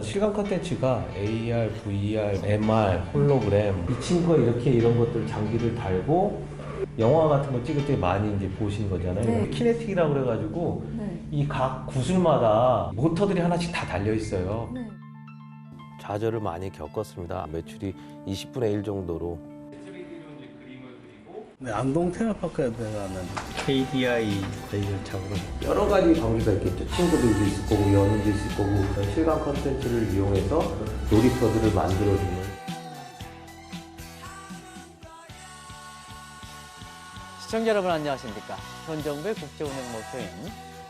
실감 콘텐츠가 AR, VR, MR, 홀로그램 이 친구가 이렇게 이런 것들 장비를 달고 영화 같은 거 찍을 때 많이 이제 보신 거잖아요. 네. 키네틱이라고 그래가지고 네. 이 각 구슬마다 모터들이 하나씩 다 달려 있어요. 네. 좌절을 많이 겪었습니다. 매출이 20분의 1 정도로. 네, 안동 테마파크에 들어가는 KDI 저희가 작업을 여러 가지 장비가 있겠죠. 친구들도 있을 거고 연인도 있을 거고 그런 실감 콘텐츠를 이용해서 놀이터들을 만들어주는. 시청자 여러분 안녕하십니까. 현 정부의 국제운영 목표인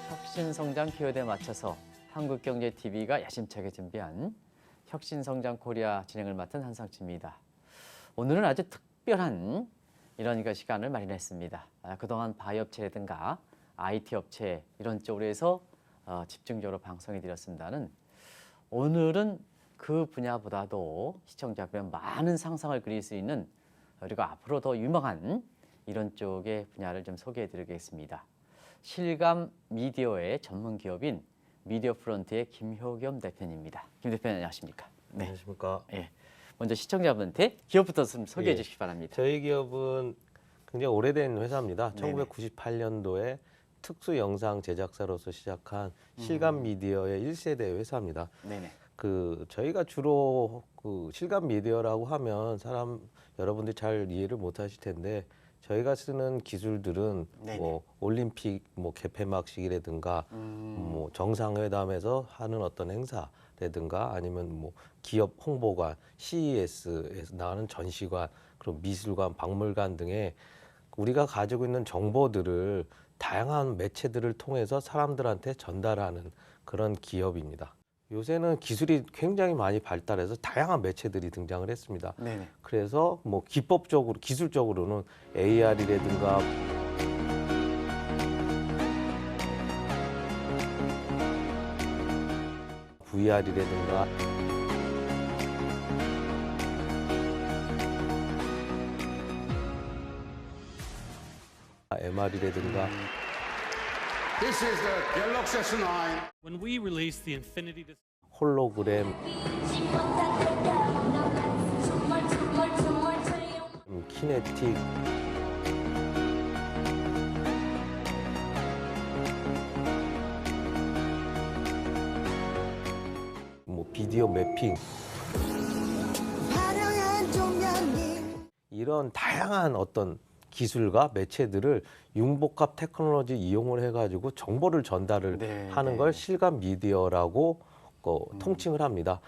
혁신성장 키워드에 맞춰서 한국경제TV가 야심차게 준비한 혁신성장 코리아 진행을 맡은 한상치입니다. 오늘은 아주 특별한 이런 시간을 마련했습니다. 그동안 바이오 업체라든가 IT 업체 이런 쪽으로 해서 집중적으로 방송해 드렸습니다는 오늘은 그 분야보다도 시청자분의 많은 상상을 그릴 수 있는 그리고 앞으로 더 유명한 이런 쪽의 분야를 좀 소개해 드리겠습니다. 실감 미디어의 전문 기업인 미디어 프론트의 김효겸 대표님입니다. 김 대표님 안녕하십니까? 네. 안녕하십니까? 예. 먼저 시청자분한테 기업부터 좀 소개해 예. 주시기 바랍니다. 저희 기업은 굉장히 오래된 회사입니다. 네네. 1998년도에 특수 영상 제작사로서 시작한 실감 미디어의 1세대 회사입니다. 네네. 저희가 주로 실감 미디어라고 하면 여러분들이 잘 이해를 못 하실 텐데 저희가 쓰는 기술들은 네네. 뭐 올림픽 개폐막식이라든가 뭐 정상회담에서 하는 어떤 행사라든가 아니면 뭐 기업 홍보관, CES에서 나가는 전시관, 그리고 미술관, 박물관 등의 우리가 가지고 있는 정보들을 다양한 매체들을 통해서 사람들한테 전달하는 그런 기업입니다. 요새는 기술이 굉장히 많이 발달해서 다양한 매체들이 등장을 했습니다. 네네. 그래서 뭐 기법적으로, 기술적으로는 AR이라든가 VR이라든가 MR이라든가 This is the Galaxy S9. When we released the Infinity 홀로그램, 키네틱, 뭐 비디오 매핑 이런 다양한 어떤 기술과 매체들을 융복합 테크놀로지 이용을 해가지고 정보를 전달을 네, 하는 네. 걸 실감 미디어라고 통칭을 합니다.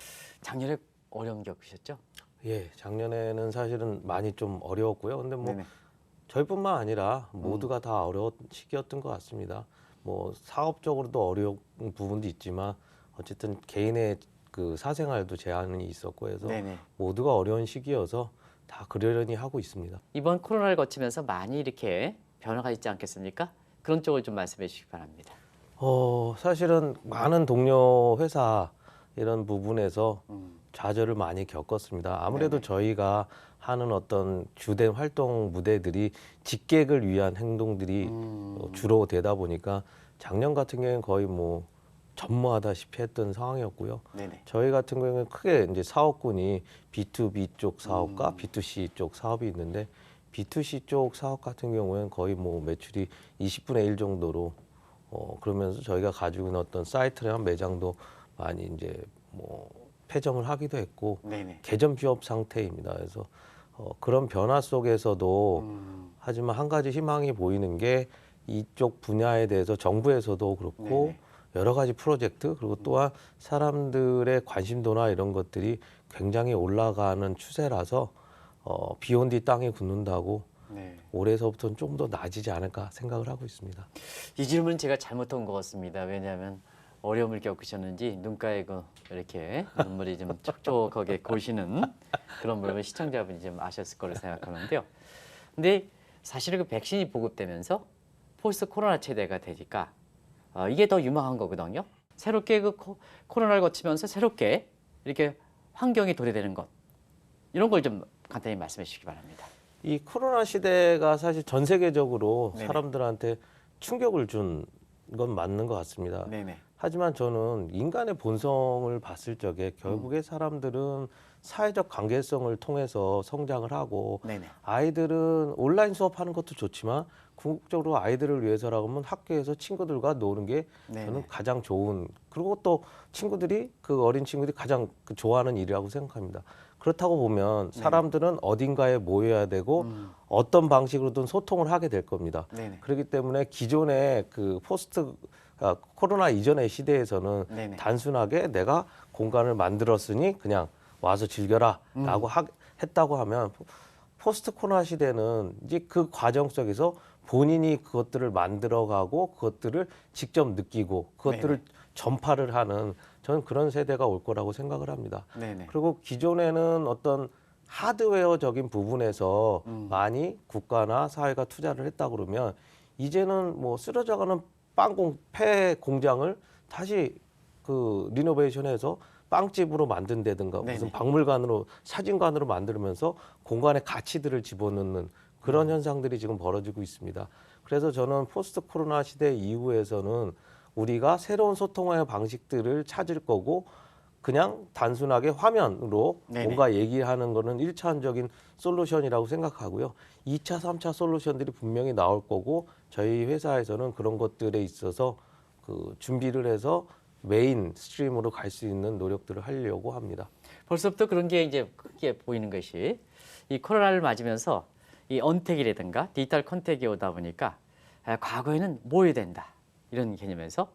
작년에 어려움 겪으셨죠? 예, 작년에는 사실은 많이 좀 어려웠고요. 근데 뭐 네네. 저희뿐만 아니라 모두가 다 어려운 시기였던 것 같습니다. 뭐 사업적으로도 어려운 부분도 있지만 어쨌든 개인의 사생활도 제한이 있었고 해서 네네. 모두가 어려운 시기여서 다 그러려니 하고 있습니다. 이번 코로나를 거치면서 많이 이렇게 변화가 있지 않겠습니까? 그런 쪽을 좀 말씀해 주시기 바랍니다. 사실은 많은 동료 회사 이런 부분에서 좌절을 많이 겪었습니다. 아무래도 네네. 저희가 하는 어떤 주된 활동 무대들이 직객을 위한 행동들이 주로 되다 보니까 작년 같은 경우에는 거의 뭐 전무하다시피 했던 상황이었고요. 네네. 저희 같은 경우에는 크게 이제 사업군이 B2B 쪽 사업과 B2C 쪽 사업이 있는데 B2C 쪽 사업 같은 경우에는 거의 뭐 매출이 20분의 1 정도로 그러면서 저희가 가지고 있는 어떤 사이트랑 매장도 많이 이제 뭐 폐점을 하기도 했고 네네. 개점 휴업 상태입니다. 그래서 그런 변화 속에서도 하지만 한 가지 희망이 보이는 게 이쪽 분야에 대해서 정부에서도 그렇고 네네. 여러 가지 프로젝트 그리고 또한 사람들의 관심도나 이런 것들이 굉장히 올라가는 추세라서 비온 뒤 땅이 굳는다고 네. 올해서부터는 좀 더 나아지지 않을까 생각을 하고 있습니다. 이 질문은 제가 잘못한 것 같습니다. 왜냐하면 어려움을 겪으셨는지 눈가에 이렇게 눈물이 좀 촉촉하게 고시는 그런 부분을 시청자분이 좀 아셨을 거로 생각하는데요. 근데 사실은 백신이 보급되면서 포스트 코로나 체제가 되니까 이게 더 유망한 거거든요. 새롭게 코로나를 거치면서 새롭게 이렇게 환경이 도래되는 것 이런 걸 좀 간단히 말씀해 주시기 바랍니다. 이 코로나 시대가 사실 전 세계적으로 네네. 사람들한테 충격을 준 건 맞는 것 같습니다. 네네. 하지만 저는 인간의 본성을 봤을 적에 결국에 사람들은 사회적 관계성을 통해서 성장을 하고 네네. 아이들은 온라인 수업하는 것도 좋지만 궁극적으로 아이들을 위해서라고 하면 학교에서 친구들과 노는 게 네네. 저는 가장 좋은, 그리고 또 친구들이 그 어린 친구들이 가장 좋아하는 일이라고 생각합니다. 그렇다고 보면 사람들은 어딘가에 모여야 되고 어떤 방식으로든 소통을 하게 될 겁니다. 네네. 그렇기 때문에 기존의 그 코로나 이전의 시대에서는 네네. 단순하게 내가 공간을 만들었으니 그냥 와서 즐겨라라고 했다고 하면 포스트 코로나 시대는 이제 그 과정 속에서 본인이 그것들을 만들어가고 그것들을 직접 느끼고 그것들을 전파를 하는, 저는 그런 세대가 올 거라고 생각을 합니다. 네네. 그리고 기존에는 어떤 하드웨어적인 부분에서 많이 국가나 사회가 투자를 했다 그러면 이제는 뭐 쓰러져가는 폐 공장을 다시 그 리노베이션해서 빵집으로 만든다든가 네네. 무슨 박물관으로 사진관으로 만들면서 공간의 가치들을 집어넣는 그런 현상들이 지금 벌어지고 있습니다. 그래서 저는 포스트 코로나 시대 이후에서는 우리가 새로운 소통의 방식들을 찾을 거고 그냥 단순하게 화면으로 네네. 뭔가 얘기하는 거는 일차원적인 솔루션이라고 생각하고요. 2차, 3차 솔루션들이 분명히 나올 거고 저희 회사에서는 그런 것들에 있어서 그 준비를 해서 메인 스트림으로 갈 수 있는 노력들을 하려고 합니다. 벌써부터 그런 게 이제 크게 보이는 것이 이 코로나를 맞으면서 이 언택이라든가 디지털 컨택이 오다 보니까 과거에는 모여야 된다 이런 개념에서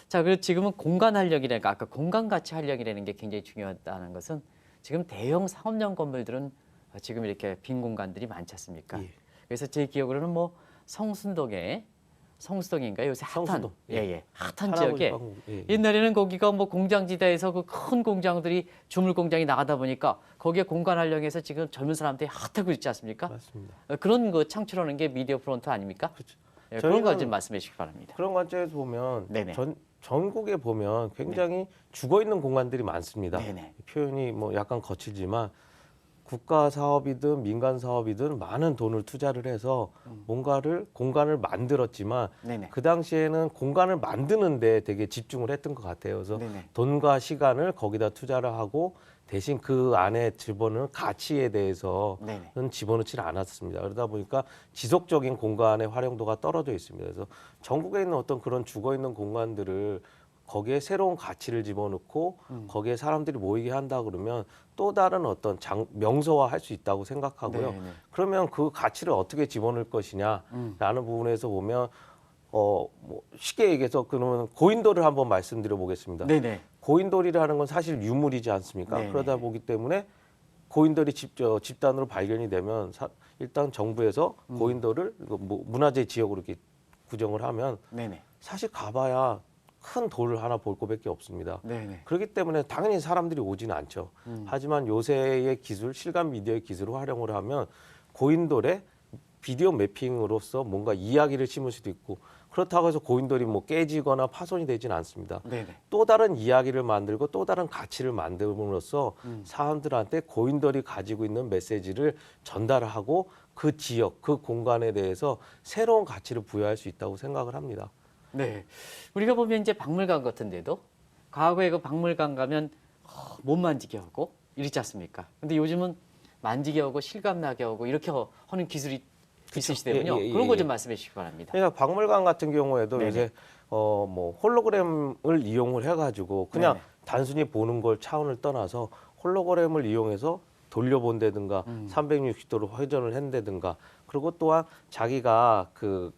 자 그리고 지금은 공간 활력이라니까 아까 공간 가치 활력이라는 게 굉장히 중요하다는 것은 지금 대형 상업용 건물들은 지금 이렇게 빈 공간들이 많지 않습니까? 예. 그래서 제 기억으로는 뭐 성수동인가요? 요새 핫한 성수동, 예. 예예 핫한 할아버지 지역에 빵, 예. 옛날에는 거기가 뭐 공장지대에서 그 큰 공장들이 주물 공장이 나가다 보니까 거기에 공간 활용해서 지금 젊은 사람들이 핫하고 있지 않습니까? 맞습니다. 그런 거 창출하는 게 미디어 프론트 아닙니까? 그렇죠. 예, 그런 거 저희는 좀 말씀해 주시기 바랍니다. 그런 관점에서 보면 네네. 전국에 보면 굉장히 죽어 있는 공간들이 많습니다. 네네. 표현이 뭐 약간 거치지만 국가 사업이든 민간 사업이든 많은 돈을 투자를 해서 공간을 만들었지만 네네. 그 당시에는 공간을 만드는데 되게 집중을 했던 것 같아요. 그래서 네네. 돈과 시간을 거기다 투자를 하고 대신 그 안에 집어넣는 가치에 대해서는 네네. 집어넣지를 않았습니다. 그러다 보니까 지속적인 공간의 활용도가 떨어져 있습니다. 그래서 전국에 있는 어떤 그런 죽어 있는 공간들을 거기에 새로운 가치를 집어넣고 거기에 사람들이 모이게 한다 그러면 또 다른 어떤 명소화할 수 있다고 생각하고요. 네네. 그러면 그 가치를 어떻게 집어넣을 것이냐라는 부분에서 보면 뭐 쉽게 얘기해서 그러면 고인돌을 한번 말씀드려 보겠습니다. 네네. 고인돌이라는 건 사실 유물이지 않습니까? 네네. 그러다 보기 때문에 고인돌이 집단으로 발견이 되면 일단 정부에서 고인돌을 뭐 문화재 지역으로 이렇게 구정을 하면 네네. 사실 가봐야 큰 돌을 하나 볼 거밖에 없습니다. 네네. 그렇기 때문에 당연히 사람들이 오지는 않죠. 하지만 요새의 기술, 실감 미디어의 기술을 활용을 하면 고인돌에 비디오 매핑으로서 뭔가 이야기를 심을 수도 있고 그렇다고 해서 고인돌이 뭐 깨지거나 파손이 되지는 않습니다. 네네. 또 다른 이야기를 만들고 또 다른 가치를 만듦으로써 사람들한테 고인돌이 가지고 있는 메시지를 전달하고 그 지역, 그 공간에 대해서 새로운 가치를 부여할 수 있다고 생각을 합니다. 네. 우리가 보면 이제 박물관 같은데도 과거에 그 박물관 가면 못 만지게 하고 이렇지 않습니까? 근데 요즘은 만지게 하고 실감나게 하고 이렇게 하는 기술이 있으시대군요. 예, 예, 그런 거 좀 예. 말씀해 주시기 바랍니다. 그러니까 박물관 같은 경우에도 네네. 요새 뭐 홀로그램을 이용을 해가지고 그냥 네네. 단순히 보는 걸 차원을 떠나서 홀로그램을 이용해서 돌려본다든가 360도로 회전을 한다든가 그리고 또한 자기가 그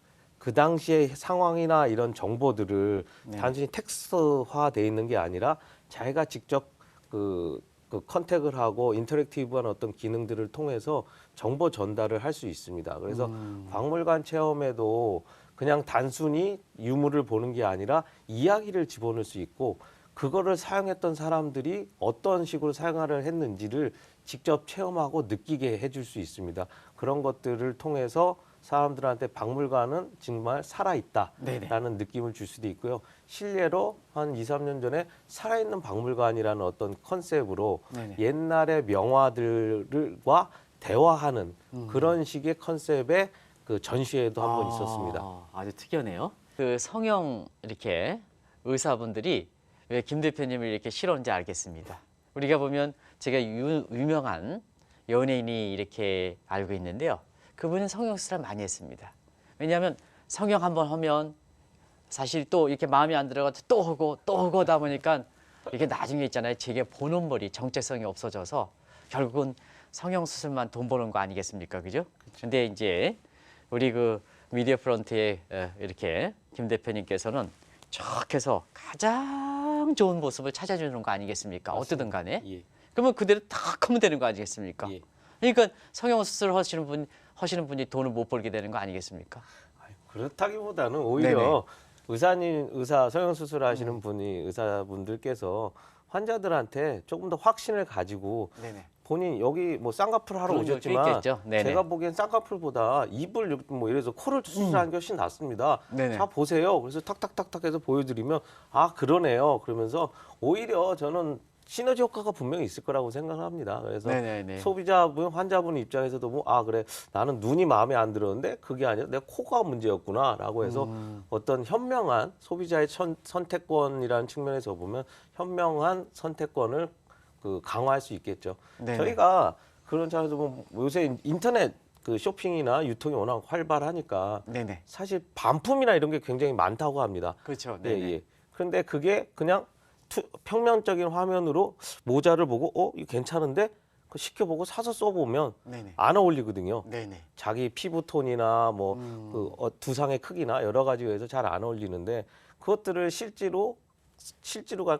당시의 상황이나 이런 정보들을 네. 단순히 텍스트화돼 있는 게 아니라 자기가 직접 그 컨택을 하고 인터랙티브한 어떤 기능들을 통해서 정보 전달을 할 수 있습니다. 그래서 박물관 체험에도 그냥 단순히 유물을 보는 게 아니라 이야기를 집어넣을 수 있고 그거를 사용했던 사람들이 어떤 식으로 사용을 했는지를 직접 체험하고 느끼게 해줄 수 있습니다. 그런 것들을 통해서 사람들한테 박물관은 정말 살아있다라는 느낌을 줄 수도 있고요. 실례로 한 2, 3년 전에 살아있는 박물관이라는 어떤 컨셉으로 네네. 옛날의 명화들과 대화하는 그런 식의 컨셉의 그 전시회도 한번 있었습니다. 아주 특이하네요. 그 성형 이렇게 의사분들이 왜 김 대표님을 이렇게 싫어하는지 알겠습니다. 우리가 보면 제가 유명한 연예인이 이렇게 알고 있는데요. 그분은 성형수술 많이 했습니다. 왜냐하면 성형 한번 하면 사실 또 이렇게 마음에 안 들어가서 또 하고 하다 보니까 이게 나중에 있잖아요. 제게 본업머리 정체성이 없어져서 결국은 성형수술만 돈 버는 거 아니겠습니까? 그죠? 근데 이제 우리 그 미디어 프런트에 이렇게 김 대표님께서는 쭉 해서 가장 좋은 모습을 찾아주는 거 아니겠습니까? 어떻든 간에. 예. 그러면 그대로 탁 하면 되는 거 아니겠습니까? 예. 그러니까 성형수술 하시는 분이 돈을 못 벌게 되는 거 아니겠습니까? 그렇다기보다는 오히려 의사 성형수술 하시는 분이 의사분들께서 환자들한테 조금 더 확신을 가지고 네네. 본인 여기 뭐 쌍꺼풀 하러 그런 것도 오셨지만 있겠죠. 네네. 제가 보기엔 쌍꺼풀보다 입을 뭐 이래서 코를 수술하는 게 훨씬 낫습니다. 네네. 자 보세요. 그래서 탁탁탁탁 해서 보여드리면 아 그러네요. 그러면서 오히려 저는 시너지 효과가 분명히 있을 거라고 생각합니다. 그래서 네네네. 소비자분, 환자분 입장에서도 뭐 아 그래 나는 눈이 마음에 안 들었는데 그게 아니라 내 코가 문제였구나라고 해서 어떤 현명한 소비자의 선택권이라는 측면에서 보면 현명한 선택권을 강화할 수 있겠죠. 네네. 저희가 그런 차에서 뭐 요새 인터넷 그 쇼핑이나 유통이 워낙 활발하니까 네네. 사실 반품이나 이런 게 굉장히 많다고 합니다. 그렇죠. 예, 네네. 예. 그런데 그게 그냥 평면적인 화면으로 모자를 보고 이거 괜찮은데 그 시켜보고 사서 써보면 네네. 안 어울리거든요. 네네. 자기 피부 톤이나 뭐 두상의 크기나 여러 가지에서 잘 안 어울리는데 그것들을 실제로가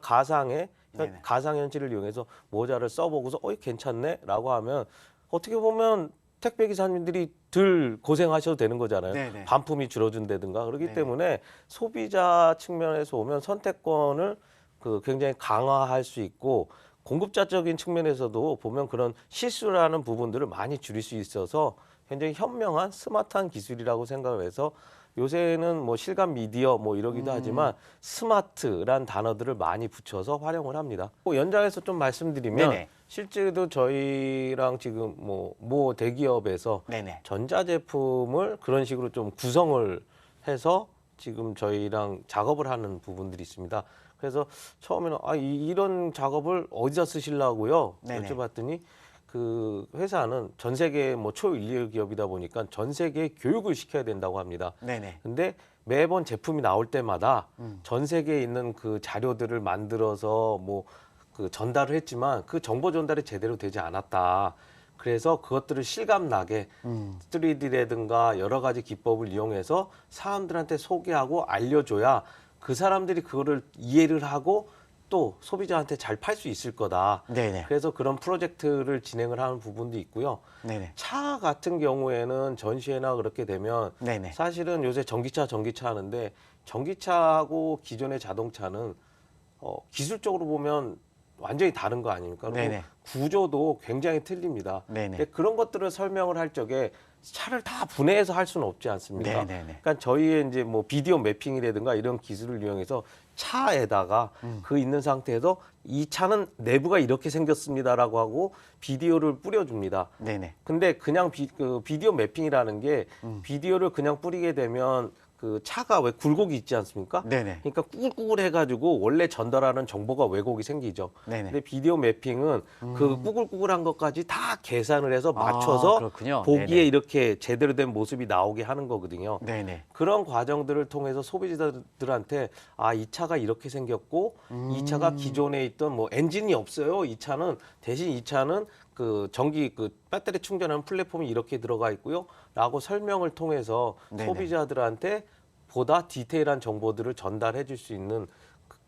네네. 가상현실을 이용해서 모자를 써보고서 이거 괜찮네라고 하면 어떻게 보면 택배 기사님들이 덜 고생하셔도 되는 거잖아요. 네네. 반품이 줄어든다든가 그렇기 네네. 때문에 소비자 측면에서 오면 선택권을 굉장히 강화할 수 있고 공급자적인 측면에서도 보면 그런 실수라는 부분들을 많이 줄일 수 있어서 굉장히 현명한 스마트한 기술이라고 생각을 해서 요새는 뭐 실감 미디어 뭐 이러기도 하지만 스마트란 단어들을 많이 붙여서 활용을 합니다. 연장해서 좀 말씀드리면 네네. 실제로 저희랑 지금 모 대기업에서 네네. 전자제품을 그런 식으로 좀 구성을 해서 지금 저희랑 작업을 하는 부분들이 있습니다. 그래서 처음에는 이런 작업을 어디다 쓰시려고요? 네네. 여쭤봤더니 그 회사는 전 세계 뭐 초일류 기업이다 보니까 전 세계에 교육을 시켜야 된다고 합니다. 네네. 근데 매번 제품이 나올 때마다 전 세계에 있는 그 자료들을 만들어서 그 전달을 했지만 그 정보 전달이 제대로 되지 않았다. 그래서 그것들을 실감나게 3D라든가 여러 가지 기법을 이용해서 사람들한테 소개하고 알려줘야 그 사람들이 그거를 이해를 하고 또 소비자한테 잘 팔 수 있을 거다. 네네. 그래서 그런 프로젝트를 진행을 하는 부분도 있고요. 네네. 차 같은 경우에는 전시회나 그렇게 되면 네네. 사실은 요새 전기차 하는데 전기차하고 기존의 자동차는 기술적으로 보면 완전히 다른 거 아닙니까? 그리고 네네. 구조도 굉장히 틀립니다. 네네. 근데 그런 것들을 설명을 할 적에 차를 다 분해해서 할 수는 없지 않습니까? 네네네. 그러니까 저희의 이제 뭐 비디오 매핑이라든가 이런 기술을 이용해서 차에다가 그 있는 상태에서 이 차는 내부가 이렇게 생겼습니다라고 하고 비디오를 뿌려줍니다. 네네. 근데 그냥 비디오 매핑이라는 게 비디오를 그냥 뿌리게 되면 그 차가 왜 굴곡이 있지 않습니까? 네네. 그러니까 꾸글꾸글 해가지고 원래 전달하는 정보가 왜곡이 생기죠. 네네. 근데 비디오 매핑은 그 꾸글꾸글한 것까지 다 계산을 해서 맞춰서 그렇군요. 보기에 네네. 이렇게 제대로 된 모습이 나오게 하는 거거든요. 네네. 그런 과정들을 통해서 소비자들한테 이 차가 이렇게 생겼고 이 차가 기존에 있던 뭐 엔진이 없어요. 이 차는 대신 이 차는 그 전기 배터리 충전하는 플랫폼이 이렇게 들어가 있고요라고 설명을 통해서 네네. 소비자들한테 보다 디테일한 정보들을 전달해 줄 수 있는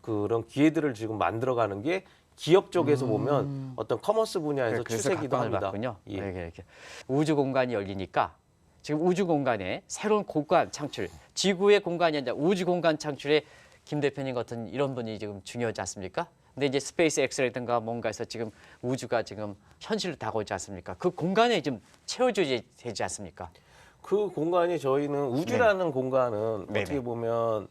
그런 기회들을 지금 만들어가는 게 기업 쪽에서 보면 어떤 커머스 분야에서 그래서 추세기도 각광을 합니다. 받군요. 예. 이렇게 우주 공간이 열리니까 지금 우주 공간에 새로운 공간 창출, 지구의 공간이 아니라 우주 공간 창출에 김 대표님 같은 이런 분이 지금 중요하지 않습니까? 근데 이제 스페이스 X라든가 뭔가에서 지금 우주가 지금 현실로 다가오지 않습니까? 그 공간에 좀 채워줘야 되지 않습니까? 그 공간이 저희는 우주라는 공간은 네네. 어떻게 보면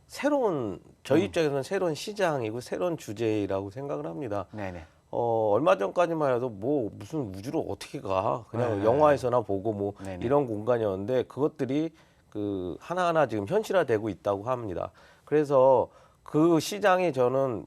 새로운 저희 입장에서는 새로운 시장이고 새로운 주제라고 생각을 합니다. 네네. 얼마 전까지만 해도 뭐 무슨 우주로 어떻게 가 그냥 영화에서나 보고 뭐 네네. 이런 공간이었는데 그것들이 그 하나하나 지금 현실화되고 있다고 합니다. 그래서 그 시장이 저는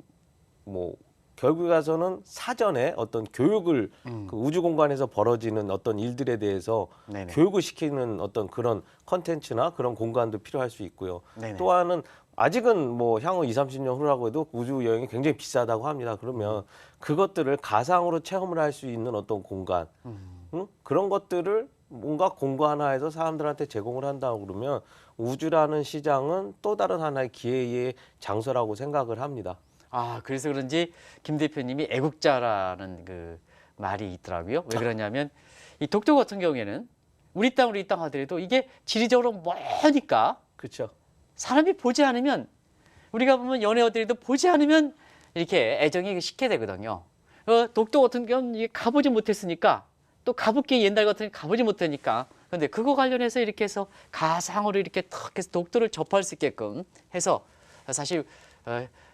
뭐 결국에 가서는 사전에 어떤 교육을 그 우주 공간에서 벌어지는 어떤 일들에 대해서 네네. 교육을 시키는 어떤 그런 컨텐츠나 그런 공간도 필요할 수 있고요. 네네. 또 하나는 아직은 뭐 향후 20, 30년 후라고 해도 우주 여행이 굉장히 비싸다고 합니다. 그러면 그것들을 가상으로 체험을 할 수 있는 어떤 공간, 응? 그런 것들을 뭔가 공고 하나 해서 사람들한테 제공을 한다고 그러면 우주라는 시장은 또 다른 하나의 기회의 장소라고 생각을 합니다. 아, 그래서 그런지 김 대표님이 애국자라는 그 말이 있더라고요. 왜 그러냐면 이 독도 같은 경우에는 우리 땅 하더라도 이게 지리적으로 멀니까 그렇죠. 사람이 보지 않으면 우리가 보면 연애어들도 보지 않으면 이렇게 애정이 식게 되거든요. 독도 같은 경우는 이게 가보지 못했으니까 또 가볼게 옛날 같은 가보지 못하니까 근데 그거 관련해서 이렇게 해서 가상으로 이렇게 탁 해서 독도를 접할 수 있게끔 해서 사실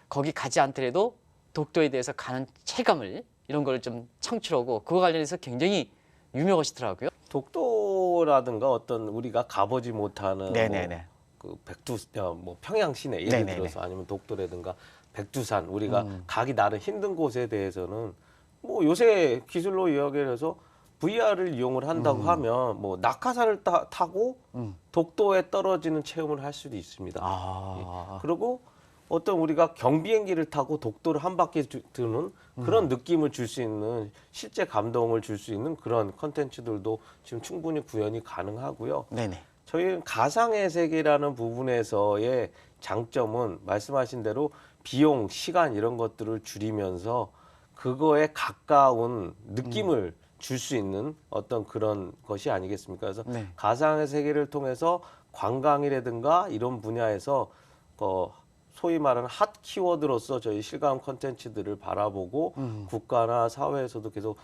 거기 가지 않더라도 독도에 대해서 가는 체감을 이런 걸 좀 창출하고 그거 관련해서 굉장히 유명하시더라고요. 독도라든가 어떤 우리가 가보지 못하는 네네네. 그 뭐 평양 시내 예를 네네네. 들어서 아니면 독도라든가 백두산 우리가 가기 나름 힘든 곳에 대해서는 뭐 요새 기술로 이야기를 해서 VR을 이용을 한다고 하면 뭐 낙하산을 타고 독도에 떨어지는 체험을 할 수도 있습니다. 아, 그리고 어떤 우리가 경비행기를 타고 독도를 한 바퀴 드는 그런 느낌을 줄 수 있는 실제 감동을 줄 수 있는 그런 컨텐츠들도 지금 충분히 구현이 가능하고요. 네네. 저희는 가상의 세계라는 부분에서의 장점은 말씀하신 대로 비용, 시간 이런 것들을 줄이면서 그거에 가까운 느낌을 줄 수 있는 어떤 그런 것이 아니겠습니까? 그래서 네. 가상의 세계를 통해서 관광이라든가 이런 분야에서 소위 말하는 핫 키워드로서 저희 실감 콘텐츠들을 바라보고 국가나 사회에서도 계속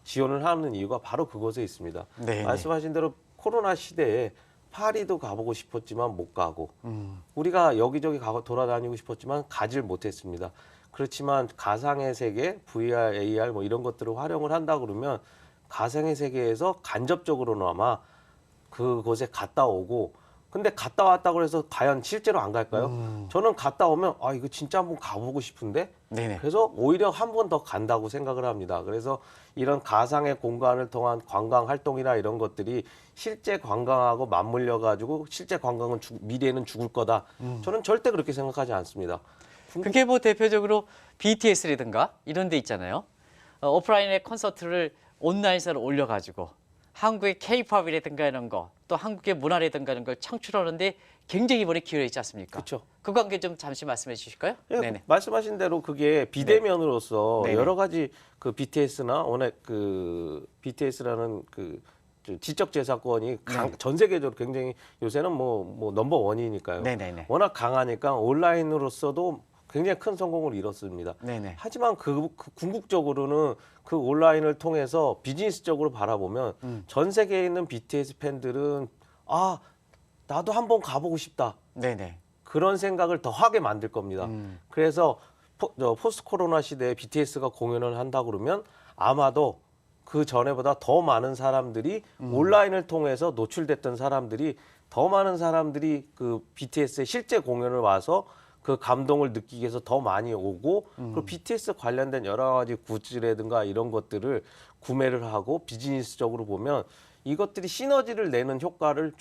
지원을 하는 이유가 바로 그것에 있습니다. 네. 말씀하신 대로 코로나 시대에 파리도 가보고 싶었지만 못 가고 우리가 여기저기 돌아다니고 싶었지만 가질 못했습니다. 그렇지만 가상의 세계, VR, AR 뭐 이런 것들을 활용을 한다 그러면 가상의 세계에서 간접적으로나마 그곳에 갔다 오고 근데 갔다 왔다고 해서 과연 실제로 안 갈까요? 저는 갔다 오면 아 이거 진짜 한번 가보고 싶은데 네네. 그래서 오히려 한 번 더 간다고 생각을 합니다. 그래서 이런 가상의 공간을 통한 관광 활동이나 이런 것들이 실제 관광하고 맞물려 가지고 실제 관광은 미래에는 죽을 거다. 저는 절대 그렇게 생각하지 않습니다. 그게 뭐 대표적으로 BTS라든가 이런 데 있잖아요. 오프라인의 콘서트를 온라인으로 올려가지고 한국의 K-팝이라든가 이런 거, 또 한국의 문화라든가 이런 걸 창출하는데 굉장히 이번에 기여해 있지 않습니까? 그렇죠. 그 관계 좀 잠시 말씀해 주실까요? 예, 네네. 말씀하신 대로 그게 비대면으로서 네네. 여러 가지 그 BTS나 워낙 그 BTS라는 그 지적 재산권이 전 세계적으로 굉장히 요새는 뭐 넘버 원이니까요. 네네네. 워낙 강하니까 온라인으로서도 굉장히 큰 성공을 이뤘습니다. 네네. 하지만 그 궁극적으로는 그 온라인을 통해서 비즈니스적으로 바라보면 전 세계에 있는 BTS 팬들은 아 나도 한번 가보고 싶다. 네네. 그런 생각을 더 하게 만들 겁니다. 그래서 포스트 코로나 시대에 BTS가 공연을 한다 그러면 아마도 그 전에보다 더 많은 사람들이 온라인을 통해서 노출됐던 사람들이 더 많은 사람들이 그 BTS의 실제 공연을 와서 그 감동을 느끼기 위해서 더 많이 오고 그리고 BTS 관련된 여러 가지 굿즈라든가 이런 것들을 구매를 하고 비즈니스적으로 보면 이것들이 시너지를 내는 효과를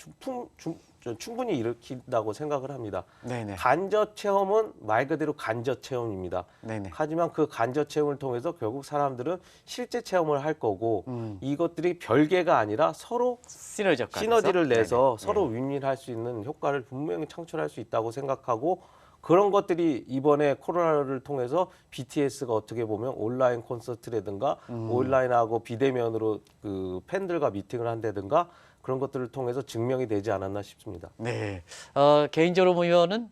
충분히 일으킨다고 생각을 합니다. 네네. 간접 체험은 말 그대로 간접 체험입니다. 네네. 하지만 그 간접 체험을 통해서 결국 사람들은 실제 체험을 할 거고 이것들이 별개가 아니라 서로 시너지 효과. 시너지를 내서 네네. 서로 윈윈할 수 있는 효과를 분명히 창출할 수 있다고 생각하고 그런 것들이 이번에 코로나를 통해서 BTS가 어떻게 보면 온라인 콘서트라든가 온라인하고 비대면으로 그 팬들과 미팅을 한다든가 그런 것들을 통해서 증명이 되지 않았나 싶습니다. 네. 개인적으로 보면은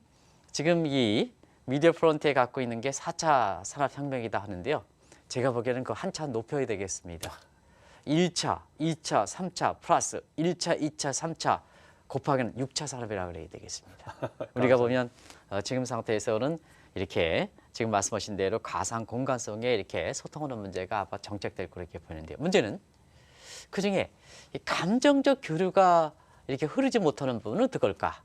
지금 이 미디어 프론트에 갖고 있는 게 4차 산업혁명이다 하는데요. 제가 보기에는 그 한차 높여야 되겠습니다. 1차, 2차, 3차 플러스 1차, 2차, 3차 곱하기는 6차 산업이라고 그래야 되겠습니다. 우리가 보면 지금 상태에서는 이렇게 지금 말씀하신 대로 가상 공간성에 이렇게 소통하는 문제가 아마 정책될 그렇게 보이는데요. 문제는 그중에 이 감정적 교류가 이렇게 흐르지 못하는 부분은 어떨까?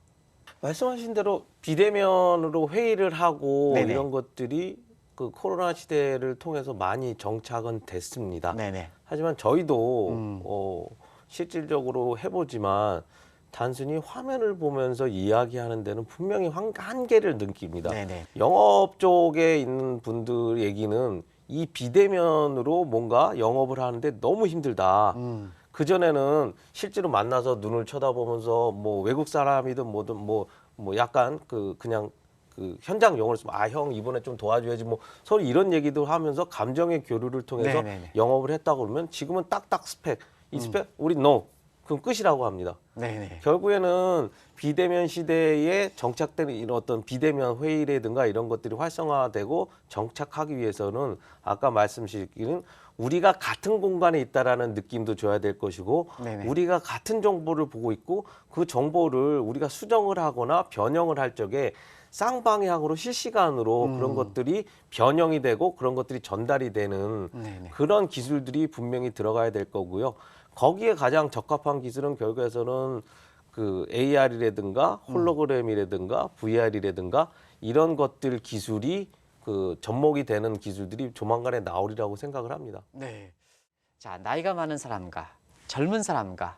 말씀하신 대로 비대면으로 회의를 하고 네네. 이런 것들이 그 코로나 시대를 통해서 많이 정착은 됐습니다. 네네. 하지만 저희도 실질적으로 해보지만 단순히 화면을 보면서 이야기하는 데는 분명히 한계를 느낍니다. 네네. 영업 쪽에 있는 분들 얘기는 이 비대면으로 뭔가 영업을 하는데 너무 힘들다. 그전에는 실제로 만나서 눈을 쳐다보면서 뭐 외국 사람이든 뭐든 뭐 약간 그냥 그 현장 용어를 쓰면 아 형 이번에 좀 도와줘야지 뭐 서로 이런 얘기도 하면서 감정의 교류를 통해서 네네네. 영업을 했다고 그러면 지금은 딱딱 스펙 이 스펙 우리 NO 그럼 끝이라고 합니다. 네네. 결국에는 비대면 시대에 정착되는 이런 어떤 비대면 회의라든가 이런 것들이 활성화되고 정착하기 위해서는 아까 말씀드린 우리가 같은 공간에 있다라는 느낌도 줘야 될 것이고 네네. 우리가 같은 정보를 보고 있고 그 정보를 우리가 수정을 하거나 변형을 할 적에 쌍방향으로 실시간으로 그런 것들이 변형이 되고 그런 것들이 전달이 되는 네네. 그런 기술들이 분명히 들어가야 될 거고요. 거기에 가장 적합한 기술은 결국에서는 그 AR이라든가 홀로그램이라든가 VR이라든가 이런 것들 기술이 그 접목이 되는 기술들이 조만간에 나오리라고 생각을 합니다. 네. 자, 나이가 많은 사람과 젊은 사람과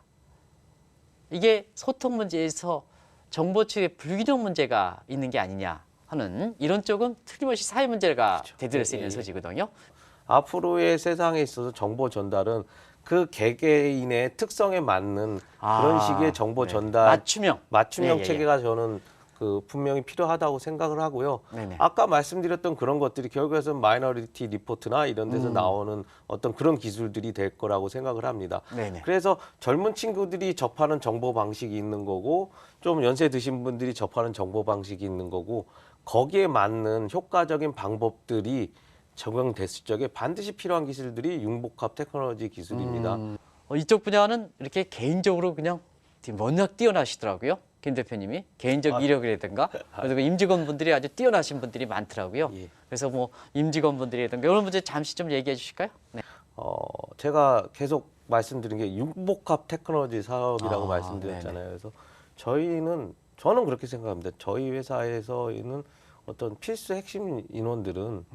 이게 소통 문제에서 정보 취급의 불균형 문제가 있는 게 아니냐 하는 이런 쪽은 틀림없이 사회 문제가 대두될 수 있는 소지거든요. 앞으로의 세상에 있어서 정보 전달은 그 개개인의 특성에 맞는 그런 식의 정보 네. 전달 예, 맞춤형 예. 체계가 저는 그 분명히 필요하다고 생각을 하고요. 네네. 아까 말씀드렸던 그런 것들이 결국에는 마이너리티 리포트나 이런 데서 나오는 어떤 그런 기술들이 될 거라고 생각을 합니다. 네네. 그래서 젊은 친구들이 접하는 정보 방식이 있는 거고 좀 연세 드신 분들이 접하는 정보 방식이 있는 거고 거기에 맞는 효과적인 방법들이 적용됐을 적에 반드시 필요한 기술들이 융복합 테크놀로지 기술입니다. 이쪽 분야는 이렇게 개인적으로 그냥 워낙 뛰어나시더라고요. 김 대표님이 개인적 이력이라든가 그리고 임직원분들이 아주 뛰어나신 분들이 많더라고요. 예. 그래서 뭐 임직원분들이라든가 이런 문제 잠시 좀 얘기해 주실까요? 네. 제가 계속 말씀드린 게 융복합 테크놀로지 사업이라고 아, 말씀드렸잖아요. 그래서 저는 그렇게 생각합니다. 저희 회사에서는 어떤 필수 핵심 인원들은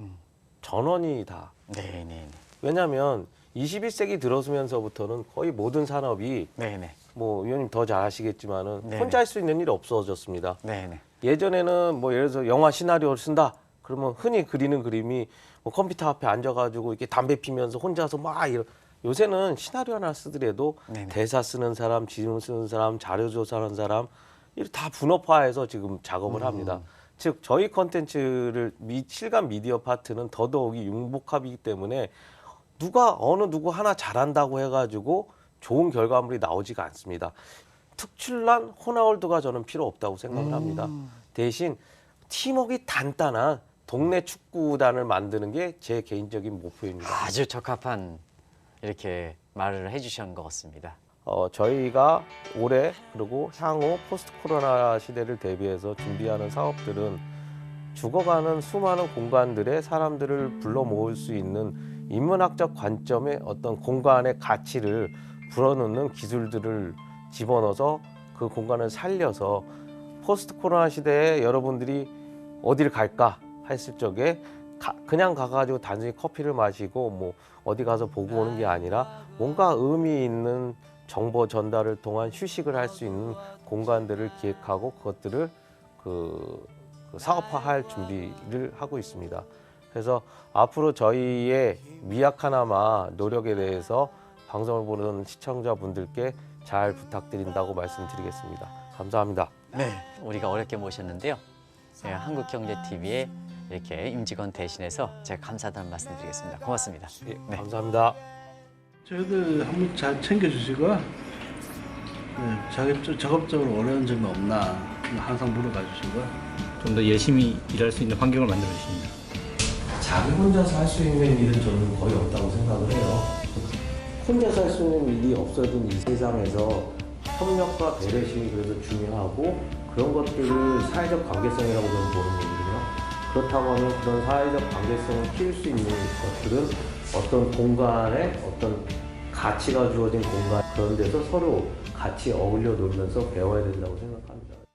전원이 다. 네네. 왜냐하면 21세기 들어서면서부터는 거의 모든 산업이 네네. 뭐 위원님 더 잘 아시겠지만은 네네. 혼자 할 수 있는 일이 없어졌습니다. 네네. 예전에는 뭐 예를 들어서 영화 시나리오를 쓴다. 그러면 흔히 그리는 그림이 뭐 컴퓨터 앞에 앉아가지고 이렇게 담배 피면서 혼자서 막 이런. 요새는 시나리오 하나 쓰더라도 네네. 대사 쓰는 사람, 질문 쓰는 사람, 자료 조사하는 사람 이렇게 다 분업화해서 지금 작업을 합니다. 즉 저희 컨텐츠를 실감 미디어 파트는 더더욱이 융복합이기 때문에 어느 누구 하나 잘한다고 해가지고 좋은 결과물이 나오지가 않습니다. 특출난 호나홀드가 저는 필요 없다고 생각을 합니다. 대신 팀워크가 단단한 동네 축구단을 만드는 게 제 개인적인 목표입니다. 아주 적합한 이렇게 말을 해주신 것 같습니다. 저희가 올해 그리고 향후 포스트 코로나 시대를 대비해서 준비하는 사업들은 죽어가는 수많은 공간들에 사람들을 불러 모을 수 있는 인문학적 관점의 어떤 공간의 가치를 불어넣는 기술들을 집어넣어서 그 공간을 살려서 포스트 코로나 시대에 여러분들이 어디를 갈까 했을 적에 그냥 가가지고 단순히 커피를 마시고 뭐 어디 가서 보고 오는 게 아니라 뭔가 의미 있는 정보 전달을 통한 휴식을 할 수 있는 공간들을 기획하고 그것들을 그 사업화할 준비를 하고 있습니다. 그래서 앞으로 저희의 미약하나마 노력에 대해서 방송을 보는 시청자분들께 잘 부탁드린다고 말씀드리겠습니다. 감사합니다. 네, 우리가 어렵게 모셨는데요. 한국경제TV에 이렇게 임직원 대신해서 제가 감사하다는 말씀드리겠습니다. 고맙습니다. 예, 네. 감사합니다. 저희들 한번 잘 챙겨주시고 작업적으로 어려운 점이 없나 항상 물어봐 주시고 좀 더 열심히 일할 수 있는 환경을 만들어 주십니다. 자기 혼자서 할 수 있는 일은 저는 거의 없다고 생각을 해요. 혼자서 할 수 있는 일이 없어진 이 세상에서 협력과 배려심이 그래서 중요하고 그런 것들을 사회적 관계성이라고 저는 보는 거거든요. 그렇다고 하면 그런 사회적 관계성을 키울 수 있는 것들은 어떤 공간에 어떤 가치가 주어진 공간 그런 데서 서로 같이 어울려 놀면서 배워야 된다고 생각합니다.